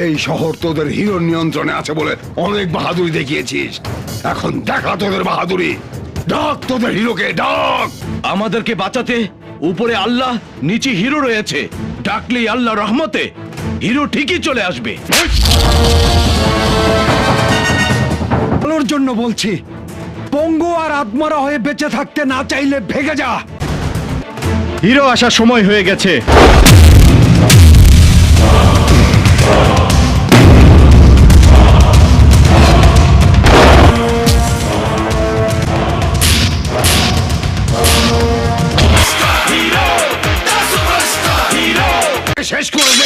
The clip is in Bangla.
এই শহর তোদের হিরোর নিয়ন্ত্রণে আছে বলে অনেক বাহাদুরি দেখিয়েছিস, এখন দেখা তোদের বাহাদুরি। ডাক তোদের হিরোকে, ডাক। আমাদেরকে বাঁচাতে উপরে আল্লাহ, নিচে হিরো রয়েছে। ডাকলেই আল্লাহ রহমতে হিরো ঠিকই চলে আসবে। ভালোর জন্য বলছি, পঙ্গু আর আত্মারা হয়ে বেঁচে থাকতে না চাইলে ভেগে যা। হিরো আসার সময় হয়ে গেছে। শেষ করে দে।